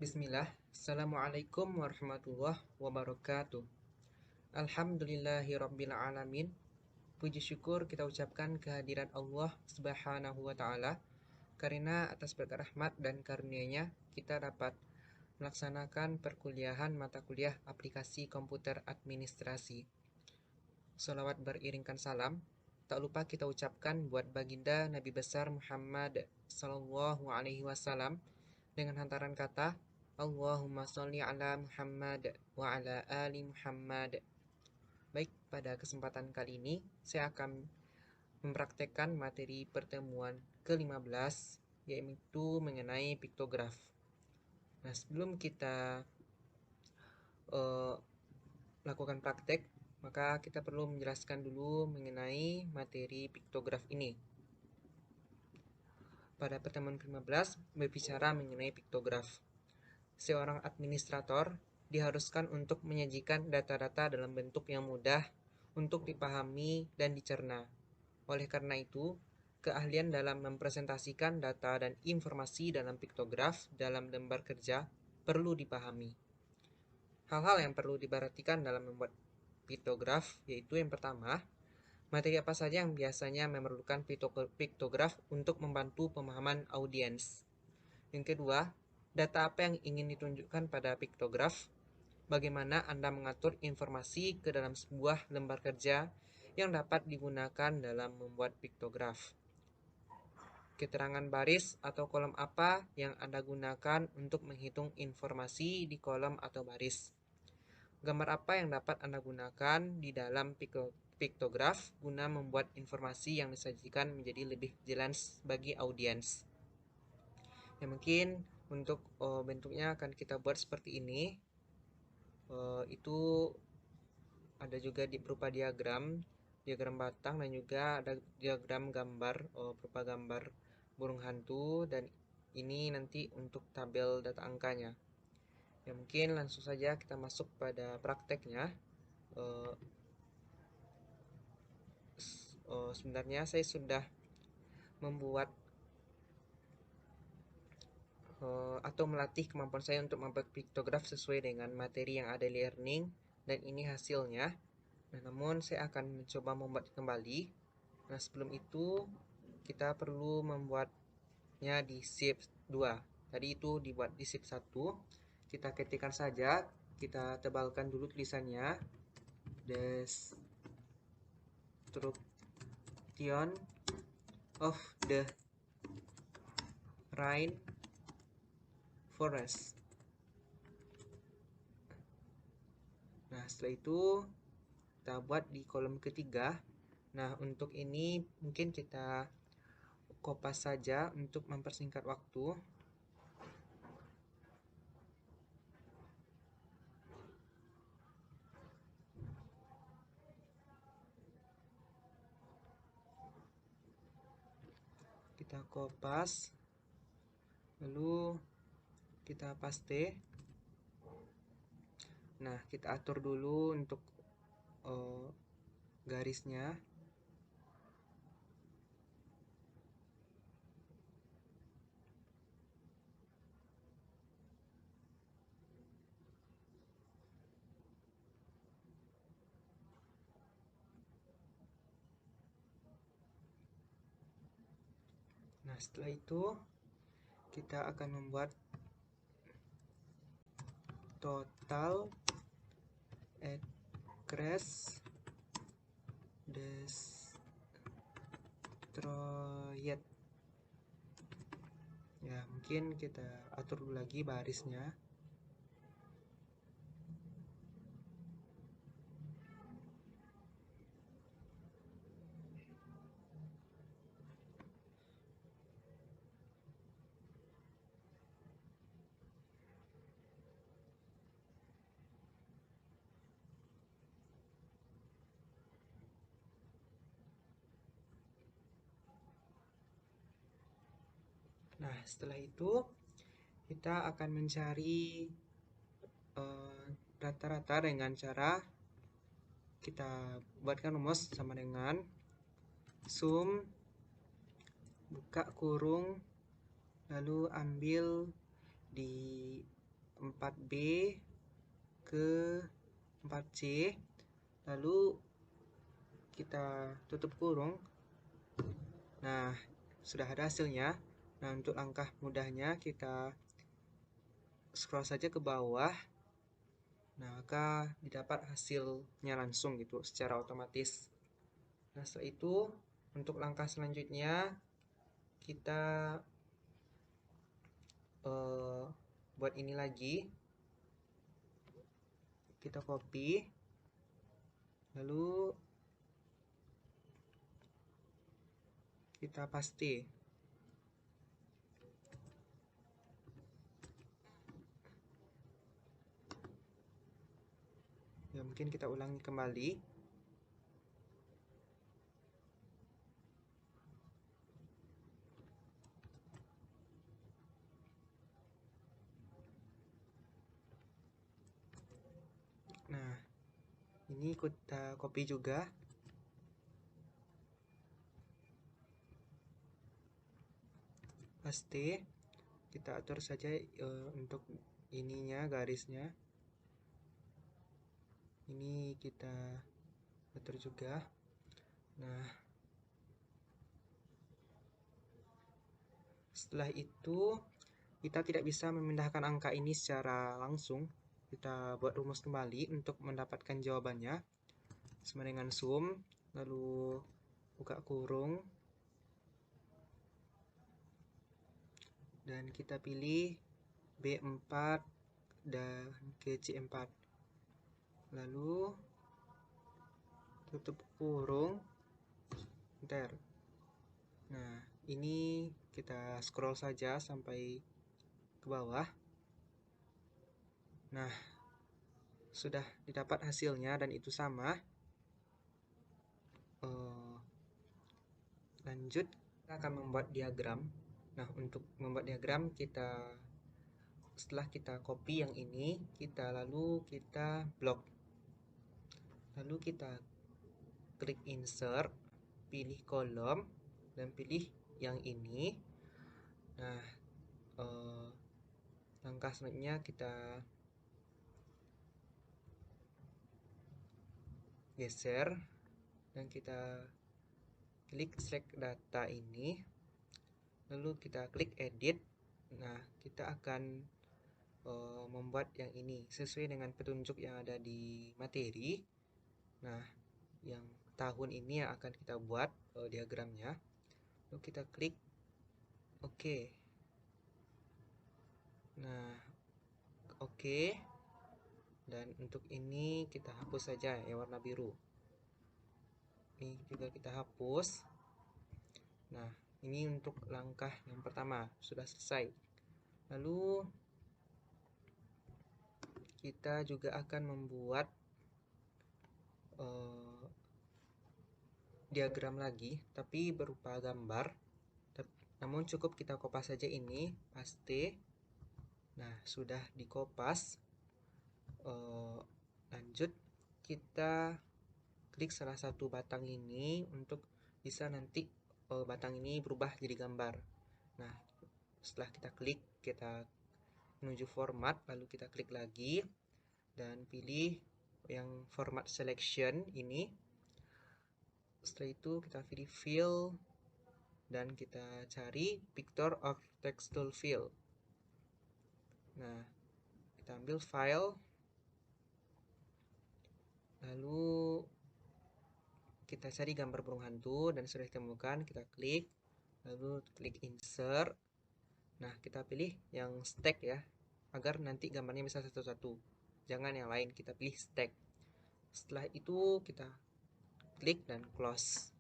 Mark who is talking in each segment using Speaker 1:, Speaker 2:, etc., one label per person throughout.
Speaker 1: Bismillah. Assalamualaikum warahmatullahi wabarakatuh. Alhamdulillahirabbil alamin. Puji syukur kita ucapkan kehadiran Allah Subhanahu wa taala karena atas berkat rahmat dan karunia-Nya kita dapat melaksanakan perkuliahan mata kuliah aplikasi komputer administrasi. Salawat beriringkan salam tak lupa kita ucapkan buat baginda Nabi besar Muhammad sallallahu alaihi wasallam dengan hantaran kata Allahumma sholli ala Muhammad wa ala ali Muhammad. Baik, pada kesempatan kali ini saya akan mempraktekkan materi pertemuan ke-15 yaitu mengenai piktograf. Nah, sebelum kita lakukan praktek, maka kita perlu menjelaskan dulu mengenai materi piktograf ini. Pada pertemuan ke-15 berbicara mengenai piktograf. Seorang administrator diharuskan untuk menyajikan data-data dalam bentuk yang mudah untuk dipahami dan dicerna. Oleh karena itu, keahlian dalam mempresentasikan data dan informasi dalam piktograf dalam lembar kerja perlu dipahami. Hal-hal yang perlu diperhatikan dalam membuat piktograf yaitu yang pertama, materi apa saja yang biasanya memerlukan piktograf untuk membantu pemahaman audiens. Yang kedua, data apa yang ingin ditunjukkan pada piktograf? Bagaimana Anda mengatur informasi ke dalam sebuah lembar kerja yang dapat digunakan dalam membuat piktograf? Keterangan baris atau kolom apa yang Anda gunakan untuk menghitung informasi di kolom atau baris? Gambar apa yang dapat Anda gunakan di dalam piktograf guna membuat informasi yang disajikan menjadi lebih jelas bagi audiens? Ya, mungkin untuk bentuknya akan kita buat seperti ini. Itu ada juga berupa diagram batang dan juga ada diagram gambar berupa gambar burung hantu, dan ini nanti untuk tabel data angkanya. Ya, mungkin langsung saja kita masuk pada prakteknya. Sebenarnya saya sudah membuat atau melatih kemampuan saya untuk membuat piktograf sesuai dengan materi yang ada di learning, dan ini hasilnya. Nah, namun saya akan mencoba membuat kembali. Nah, sebelum itu kita perlu membuatnya di shift 2. Tadi itu dibuat di shift 1. Kita ketikkan saja, kita tebalkan dulu tulisannya. Destruction of the rainforest. Nah, setelah itu kita buat di kolom ketiga. Nah, untuk ini mungkin kita kopas saja untuk mempersingkat waktu. Kita kopas, lalu kita paste. Nah, kita atur dulu untuk garisnya. Nah, setelah itu kita akan membuat total acres destroyed. Ya, mungkin kita atur dulu lagi barisnya. Nah, setelah itu kita akan mencari rata-rata dengan cara kita buatkan rumus sama dengan sum buka kurung lalu ambil di 4B ke 4C, lalu kita tutup kurung. Nah, sudah ada hasilnya. Nah, untuk langkah mudahnya kita scroll saja ke bawah. Nah, maka didapat hasilnya langsung gitu secara otomatis. Nah, setelah itu untuk langkah selanjutnya kita buat ini lagi. Kita copy, lalu kita paste. Ya, mungkin kita ulangi kembali. Nah, ini kita copy juga. Paste. Kita atur saja untuk ininya, garisnya. Ini kita atur juga. Nah, setelah itu kita tidak bisa memindahkan angka ini secara langsung. Kita buat rumus kembali untuk mendapatkan jawabannya. Sama dengan sum, lalu buka kurung, dan kita pilih B4 dan ke C4. Lalu tutup kurung, enter. Nah, ini kita scroll saja sampai ke bawah. Nah, sudah didapat hasilnya dan itu sama. Lanjut, kita akan membuat diagram. Nah, untuk membuat diagram setelah kita copy yang ini, lalu kita blok. Lalu kita klik insert, pilih kolom, dan pilih yang ini. Nah, langkah selanjutnya kita geser dan kita klik select data ini, lalu kita klik edit. Nah, kita akan membuat yang ini sesuai dengan petunjuk yang ada di materi. Nah, yang tahun ini yang akan kita buat diagramnya. Lalu kita klik OK. Nah, OK. Dan untuk ini kita hapus saja yang warna biru. Ini juga kita hapus. Nah, ini untuk langkah yang pertama sudah selesai. Lalu kita juga akan membuat diagram lagi, tapi berupa gambar. Namun cukup kita kopas saja ini, paste. Nah, sudah dikopas. Lanjut, kita klik salah satu batang ini untuk bisa nanti batang ini berubah jadi gambar. Nah, setelah kita klik, kita menuju format, lalu kita klik lagi dan pilih yang format selection ini. Setelah itu kita pilih fill dan kita cari picture or textile fill. Nah, kita ambil file, lalu kita cari gambar burung hantu dan sudah ditemukan, kita klik, lalu klik insert. Nah, kita pilih yang stack ya, agar nanti gambarnya bisa satu-satu, jangan yang lain, kita pilih stack. Setelah itu kita klik dan close.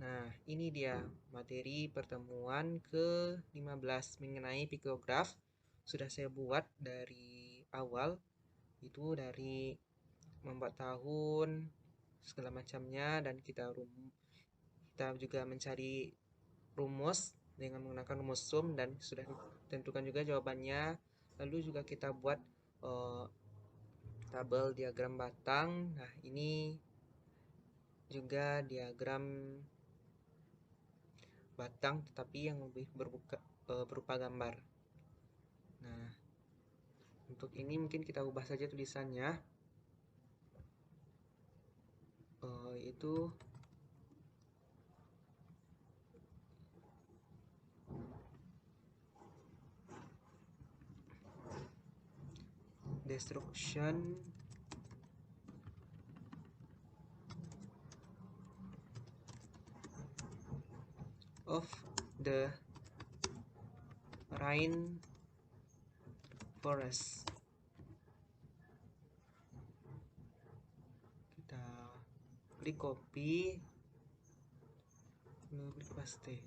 Speaker 1: Nah, ini dia materi pertemuan ke-15 mengenai pictograph. Sudah saya buat dari awal, itu dari membuat tahun segala macamnya, dan kita juga mencari rumus dengan menggunakan rumus sum dan sudah ditentukan juga jawabannya. Lalu juga kita buat tabel diagram batang. Nah, ini juga diagram batang tetapi yang lebih berupa gambar. Nah, Untuk ini mungkin kita ubah saja tulisannya, yaitu destruction of the rain forest. Kita klik copy, lalu klik paste.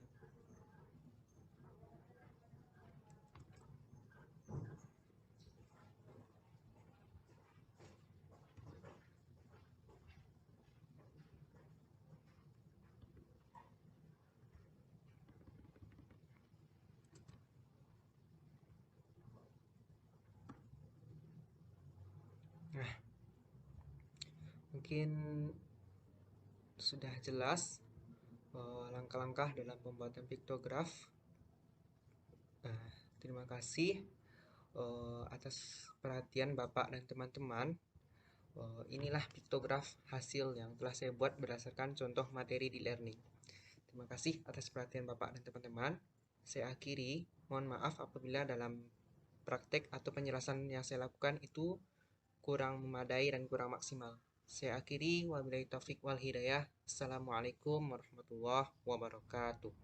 Speaker 1: Nah, mungkin sudah jelas langkah-langkah dalam pembuatan piktograf. Nah, terima kasih atas perhatian Bapak dan teman-teman. Inilah piktograf hasil yang telah saya buat berdasarkan contoh materi di learning. Terima kasih atas perhatian Bapak dan teman-teman. Saya akhiri, mohon maaf apabila dalam praktek atau penjelasan yang saya lakukan itu kurang memadai dan kurang maksimal. Saya akhiri, wabillahi taufik wal hidayah. Assalamualaikum warahmatullahi wabarakatuh.